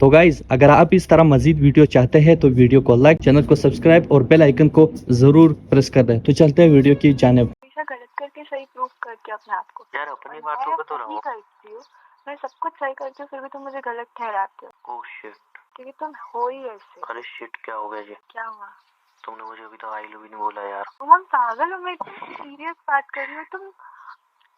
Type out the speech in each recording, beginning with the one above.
तो गाइज अगर आप इस तरह मजीद वीडियो चाहते हैं तो वीडियो को लाइक, चैनल को सब्सक्राइब और बेल आइकन को जरूर प्रेस कर दें। तो चलते हैं वीडियो की जानिब। हमेशा गलत करके सही प्रूव करके अपने आप को यार अपनी बातों पे तो नहीं रहो। करती हूँ, मैं सब कुछ सही करती हूँ फिर भी तुम मुझे गलत ठहराते हो ओह शिट। क्योंकि तुम हो ही ऐसे। अरे शिट, क्या हो गया जी? क्या हुआ? तुमने मुझे अभी तक आई लव यू नहीं बोला यार। तुम पागल हो, मैं इतनी सीरियस बात कर रही हूँ। तुम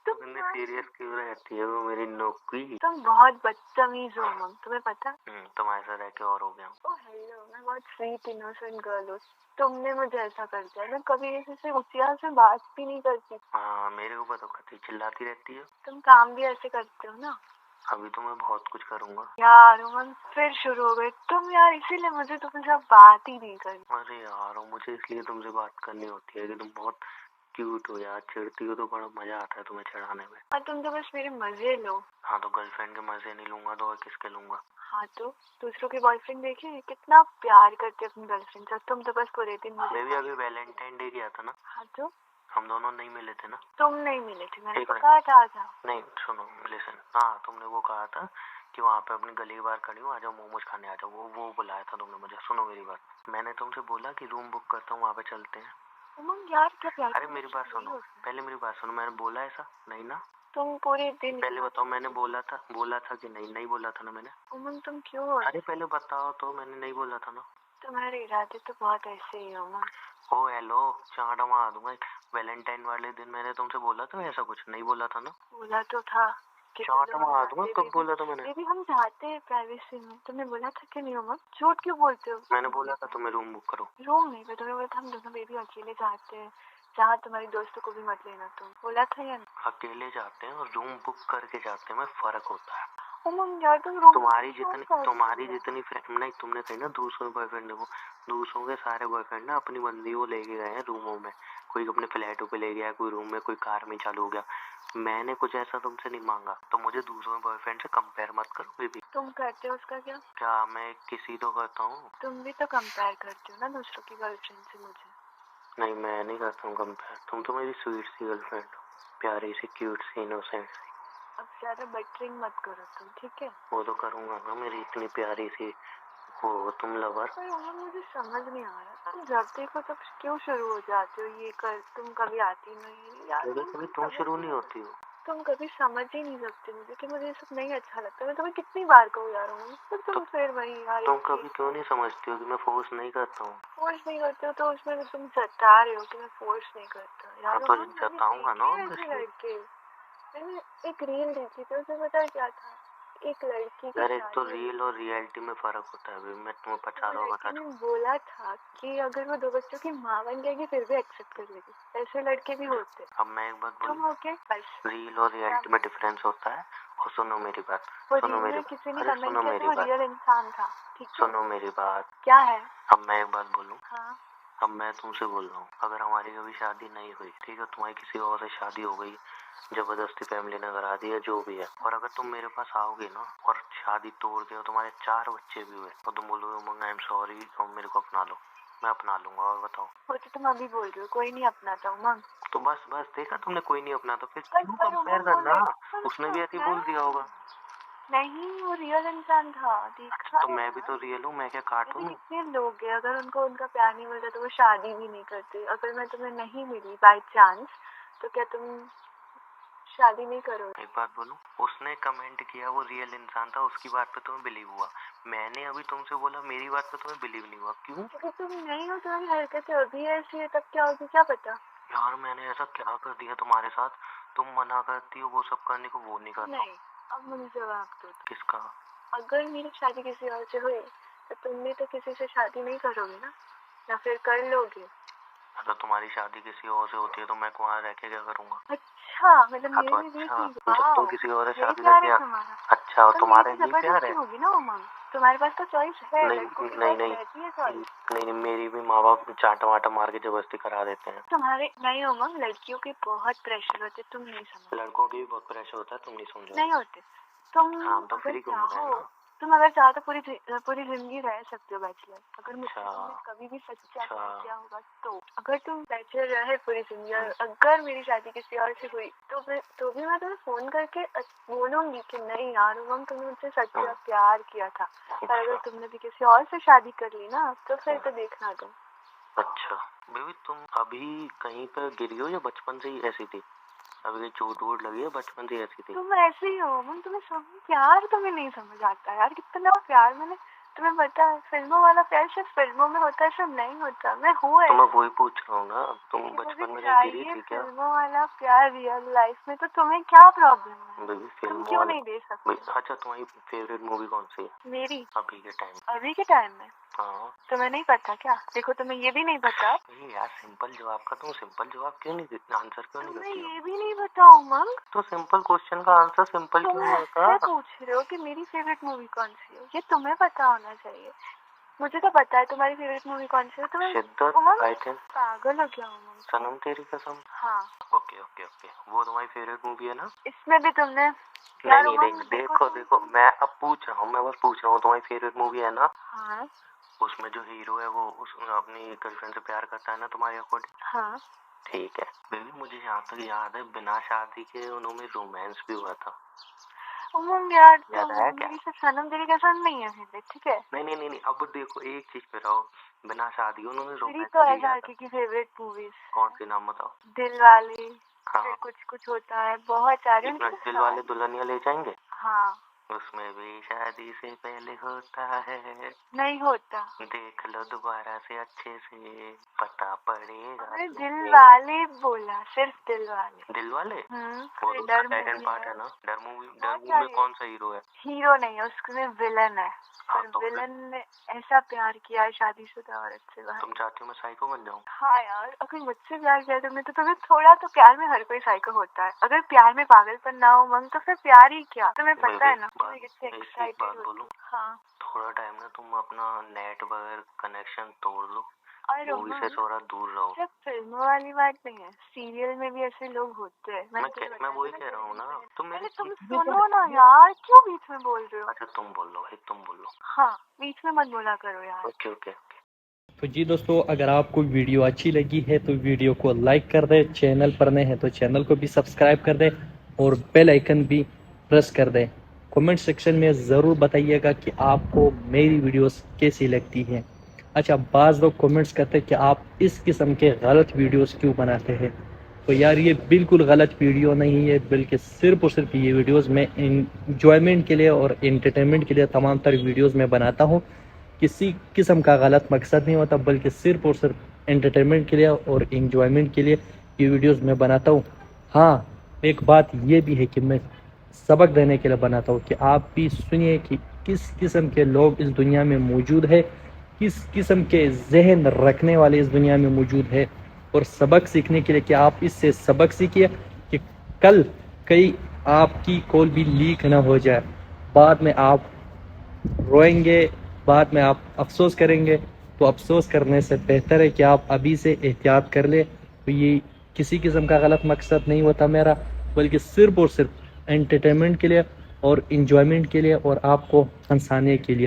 इतनी सीरियस क्यों रहती है? वो मेरी नौकरी। तुम बहुत बदतमीज हो मम, तुम्हें पता? तुम ऐसा रह के और हो गया। ओह हेलो, मैं बहुत स्वीट इनोसेंट गर्ल हूँ। तुमने मुझे ऐसा कर दिया। मैं कभी किसी से होशियार से बात भी नहीं करती। हाँ, मेरे ऊपर तो कतई चिल्लाती रहती है। तुम काम भी ऐसे करते हो ना। अभी तो मैं बहुत कुछ करूँगा यार उमन फिर शुरू हो गए तुम यार, इसीलिए मुझे तुमसे अब बात ही नहीं करनी। अरे यार, मुझे इसलिए तुमसे बात करनी होती है कि तुम बहुत क्यूट हो यार। चिढ़ती हो तो बड़ा मजा आता है तुम्हें चिढ़ाने में। और तुम तो बस मेरे मजे लो। हाँ, तो गर्लफ्रेंड के मजे नहीं लूंगा तो और किसके लूंगा? हाँ तो दूसरों के बॉयफ्रेंड देखे कितना प्यार करते अपनी गर्लफ्रेंड से, तुम तो बस पूरे दिन मुझे। मैं भी अभी वैलेंटाइन डे गया था ना। हाँ तो हम दोनों नहीं मिले थे ना। तुम नहीं मिले थे, मैंने एक तो मिनट। कहा था आ जाओ। नहीं सुनो, लिसन। हाँ, तुमने वो कहा था कि वहाँ पे अपनी गली के बाहर खड़ी हूँ, आ जाओ मोमोज खाने आ जाओ। वो बुलाया था तुमने मुझे। सुनो मेरी बात, मैंने तुमसे बोला कि रूम बुक करता हूँ, वहाँ पे चलते हैं। उमंग यार क्या प्यार। अरे मेरी बात सुनो, पहले मेरी बात सुनो। मैंने बोला ऐसा नहीं ना? तुम पूरे दिन। पहले बताओ, मैंने बोला था कि नहीं? नहीं बोला था ना मैंने? उमंग तुम क्यों हो? अरे पहले बताओ तो, मैंने नहीं बोला था ना? तुम्हारे इरादे तो बहुत ऐसे ही हो उमंग। ओ हेलो, चांटा मार दूंगा। वैलेंटाइन वाले दिन मैंने तुमसे बोला था ऐसा कुछ? नहीं बोला था ना? बोला तो था कि चांटा मार दूंगा। कब बोला था मैंने? बेबी हम जाते हैं प्राइवेसी में, तुमने बोला था कि नहीं उमंग? झूठ क्यों बोलते हो? मैंने बोला था तुम्हें रूम बुक करो। रूम नहीं, मैं तुम्हें बोला था हम दोनों बेबी अकेले जाते हैं, जहाँ तुम्हारी दोस्तों को भी मत लेना। तुम बोला था या नहीं? अकेले जाते हैं और रूम बुक करके जाते हैं में फर्क होता है। उमंग यार तुम रूम तुम्हारी जितनी फ्रेंड नहीं, तुमने कही ना दूसरों के बॉयफ्रेंड। देखो, दूसरों के सारे बॉयफ्रेंड ना अपनी बंदी को लेके गए हैं रूमों में। कोई अपने फ्लैटों पे ले गया, कोई रूम में, कोई कार में चालू हो गया। मैंने कुछ ऐसा तुमसे नहीं मांगा, तो मुझे दूसरों के बॉयफ्रेंड से कंपेयर मत करो बेबी। तुम करते हो उसका क्या? क्या मैं किसी तो करता हूँ? तुम भी तो कंपेयर करते हो ना दूसरों की गर्लफ्रेंड से मुझे। नहीं, मैं नहीं करता हूँ कंपेयर। तुम तो मेरी स्वीट सी गर्लफ्रेंड हो, प्यारी सी, क्यूट सी, इनोसेंट सी। अब ज्यादा बटरिंग मत करो तुम, ठीक है? वो तो करूँगा ना, मेरी इतनी प्यारी सी हो तुम लवर। पर उमंग मुझे समझ नहीं आ रहा, तुम जब देखो तब क्यों शुरू हो जाते हो ये कर, तुम कभी आती नहीं यार। कभी तुम शुरू नहीं होती हो। तुम कभी समझ ही नहीं सकते मुझे कि मुझे ये सब नहीं अच्छा लगता। मैं तुम्हें कितनी बार कहूँ यार उमंग, पर तुम फिर वही यार। तुम कभी क्यों नहीं समझती हो कि मैं फोर्स नहीं करता हूँ? फोर्स नहीं करते हो तो उसमें तुम जता रहे हो कि मैं फोर्स नहीं करता यार। हाँ, तो जताऊंगा ना ऐसे लड़के मैंने एक रील देखी थी, उसमें पता है क्या था? एक लड़की की यार, एक तो शादी। रियल और रियलिटी में फर्क होता है। अभी मैं तुम्हें बता रहा हूँ। मैंने बोला था कि अगर वो 2 बच्चों की माँ बन जाएगी फिर भी एक्सेप्ट कर लेगी, ऐसे लड़के भी होते। अब मैं एक बात तुम बोलूँ, ओके बस। रियल और रियलिटी में डिफरेंस होता है। और सुनो मेरी बात, सुनो मेरी बात। किसी ने अरे कमेंट सुनो किया मेरी था, बात, रियल इंसान था, ठीक है? सुनो मेरी बात। क्या है? अब मैं एक बात बोलूँ। हाँ अब मैं तुमसे बोल रहा हूँ, अगर हमारी कभी शादी नहीं हुई, ठीक है, तुम्हारी किसी और से शादी हो गई, जबरदस्ती फैमिली ने करा दी है, जो भी है, और अगर तुम मेरे पास आओगे ना और शादी तोड़ के और तुम्हारे 4 बच्चे भी हुए, और तुम बोलोगे उमंग आई एम सॉरी और मेरे को अपना लो, मैं अपना लूंगा। और बताओ। वो तो तुम अभी बोल रहे हो कोई नहीं अपनाता उमंग। तो बस बस देखा तुमने, कोई नहीं अपना, तो फिर क्यों कंपेयर करना? उसने भी ऐसे बोल दिया होगा। नहीं वो रियल इंसान था, देखा। तो मैं भी तो रियल हूँ, मैं क्या कार्टून हूँ? कितने लोग हैं अगर उनको उनका प्यार नहीं मिलता तो वो शादी भी नहीं करते। अगर मैं तुम्हें नहीं मिली बाय चांस तो क्या तुम शादी नहीं करोगे? एक बात बोलूं, उसने कमेंट किया वो रियल इंसान था, उसकी बात पे तुम्हें बिलीव हुआ। मैंने अभी तुमसे बोला, मेरी बात पे तुम्हें बिलीव नहीं हुआ। क्यों? क्योंकि तुम नहीं हो, तुम्हारी हरकतें अभी ऐसी है, तब क्या होगी क्या पता। यार मैंने ऐसा क्या कर दिया तुम्हारे साथ? तुम मना करती हो वो सब करने को, वो नहीं करता। नहीं, अब मुझे जवाब दो। किसका? अगर मेरी शादी किसी और से हुई तो तुम भी तो किसी से शादी नहीं करोगे ना, या फिर कर लोगे? अगर तुम्हारी शादी किसी और से होती है तो मैं वहाँ रह के क्या करूँगा? अच्छा मतलब हाँ तो मेरे लिए अच्छा, भी जब तुम किसी और से यही शादी प्यार करके है तुम्हारा। अच्छा, और तो तुम्हारे मेरी लिए प्यार है? होगी ना उमंग, तुम्हारे पास तो चॉइस है। नहीं लड़कों के नहीं पास नहीं रहती है choice। नहीं नहीं, मेरी भी माँ बाप चाटा वाटा मार के जबरदस्ती करा देते हैं। तुम्हारे नहीं उमंग, लड़कियों के बहुत प्रेशर होते, तुम नहीं समझ। लड़कों की भी बहुत प्रेशर होता है, तुम नहीं समझो। नहीं होते तुम। हाँ, तो फ्री घूम रहे हैं ना। तुम अगर चाहो तो पूरी जिंदगी रह सकते हो बैचलर, अगर मुझसे अच्छा। तुमने कभी भी सच्चा अच्छा। प्यार किया होगा तो। अगर तुम बैचलर रहे पूरी जिंदगी और अगर मेरी शादी किसी और से हुई तो भी मैं तुम्हें फोन करके बोलूंगी कि नहीं यार उमंग, तुमने मुझसे सच्चा प्यार किया था। पर अगर तुमने भी किसी और से शादी कर ली ना तो फिर तो देखना तुम। अच्छा बेबी, तुम अभी कहीं पर गिरी हो या बचपन से ही ऐसी थी? अभी कोई चोट वोट लगी है? बचपन से ही ऐसी थी? तुम ऐसे ही हो उमंग, प्यार तुम्हें नहीं समझ आता यार। कितना प्यार मैंने तुम्हें पता है, फिल्मों वाला प्यार सिर्फ फिल्मों में होता है, सब नहीं होता। मैं हूँ तो मैं वही पूछ रहा हूँ ना, तुम बचपन में कहीं गिरी थी क्या? फिल्मों वाला प्यार रियल लाइफ में, तो तुम्हें क्या प्रॉब्लम है? बेबी तुम फिल्म क्यों नहीं दे सकते? अच्छा, तुम्हारी फेवरेट मूवी कौन सी है मेरी अभी के टाइम? अभी के टाइम में हाँ तुम्हें नहीं पता क्या? देखो तुम्हें ये भी नहीं पता। ये यार सिंपल जवाब का तुम सिंपल जवाब क्यों नहीं देती, आंसर क्यों नहीं तुम्हें करती हो? ये भी नहीं पता उमंग? तो सिंपल क्वेश्चन का आंसर सिंपल तुम क्यों नहीं मुझसे होता? पूछ रहे हो कि मेरी फेवरेट मूवी कौन सी है, ये तुम्हें पता होना चाहिए। मुझे तो पता है तुम्हारी फेवरेट मूवी कौन सी है। तुम्हें शिद्दत, आई थिंक। पागल हो गया उमंग? सनम तेरी कसम। हाँ ओके ओके ओके, वो तुम्हारी फेवरेट मूवी है ना? इसमें भी तुमने नहीं नहीं नहीं, देखो मैं अब पूछ रहा हूँ, मैं बस पूछ रहा हूँ, तुम्हारी फेवरेट मूवी है ना? हाँ उसमें जो हीरो है वो अपनी गर्लफ्रेंड से प्यार करता है ना तुम्हारे अकॉर्डिंग? हाँ। ठीक है बेबी, मुझे यहाँ तक याद है बिना शादी के उन्होंने रोमांस भी हुआ था। उमंग यार याद आया क्या? मेरी से सनम तेरी कसम नहीं है फेवरेट, ठीक है? नहीं नहीं नहीं नहीं, अब देखो एक चीज पे रहो, बिना शादी उन्होंने मेरी रोमांस तो भी एस किया आर था। के की फेवरेट मूवीज कौन सी, नाम बताओ? दिल वाले, हाँ। फिर कुछ कुछ होता है, बहुत सारे इतना उनके दिल वाले दुल्हनिया ले जाएंगे, हाँ। उसमें भी शादी से पहले होता है, नहीं होता। देख लो दोबारा से अच्छे से, पता पड़ेगा अरे दिल तुम्हें। वाले बोला, सिर्फ दिल वाले। दिल वाले? वो फिर तो डर सेकंड मूवी पार्ट है। है ना? डर मूवी बहुत में सारी कौन सा हीरो है? हीरो नहीं है उसमें, विलन है। हाँ, और तो फिर? विलन ने ऐसा प्यार किया है शादीशुदा औरत से भाई। तुम चाहती हो मैं साइको बन जाऊँ? हाँ यार, अगर मुझसे प्यार किया तुमने तो तुम्हें थोड़ा तो, प्यार में हर कोई साइको होता है। अगर प्यार में पागलपन ना हो मन तो फिर प्यार ही क्या? तुम्हें पता है ना मैं कितने एक बात बोलूं? हाँ। थोड़ा टाइम ना तुम अपना नेट वगैरह कनेक्शन तोड़ लो, और मूवी से थोड़ा दूर रहो। सिर्फ फिल्मों वाली बात नहीं है, सीरियल में भी ऐसे लोग होते हैं। मैं वही कह रहा हूँ ना, तुम मेरे तुम सुनो ना यार, क्यों बीच में बोल रहे हो? अच्छा तुम बोल लो भाई, तुम बोल लो। हाँ बीच में मत बोला करो यार। Okay okay okay. तो जी दोस्तों, अगर आपको वीडियो अच्छी लगी है तो वीडियो को लाइक कर दें, चैनल पर नए हैं तो चैनल को भी सब्सक्राइब कर दें और बेल आइकन भी प्रेस कर दें। कमेंट सेक्शन में ज़रूर बताइएगा कि आपको मेरी वीडियोस कैसी लगती हैं। अच्छा, बाज़ लोग कमेंट्स करते हैं कि आप इस किस्म के गलत वीडियोस क्यों बनाते हैं। तो यार ये बिल्कुल गलत वीडियो नहीं है, बल्कि सिर्फ और सिर्फ ये वीडियोस मैं इंजॉयमेंट के लिए और एंटरटेनमेंट के लिए तमाम तर वीडियोस में बनाता हूँ। किसी किस्म का गलत मकसद नहीं होता, बल्कि सिर्फ और सिर्फ एंटरटेनमेंट के लिए और एंजॉयमेंट के लिए ये वीडियोस मैं बनाता हूँ। हाँ, एक बात ये भी है कि मैं सबक देने के लिए बनाता हूँ कि आप भी सुनिए कि किस किस्म के लोग इस दुनिया में मौजूद है, किस किस्म के जहन रखने वाले इस दुनिया में मौजूद है, और सबक सीखने के लिए कि आप इससे सबक सीखिए कि कल कहीं आपकी कॉल भी लीक ना हो जाए, बाद में आप रोएंगे, बाद में आप अफसोस करेंगे। तो अफसोस करने से बेहतर है कि आप अभी से एहतियात कर ले। तो ये किसी किस्म का गलत मकसद नहीं होता मेरा, बल्कि सिर्फ और सिर्फ एंटरटेनमेंट के लिए और इंजॉयमेंट के लिए और आपको हंसाने के लिए।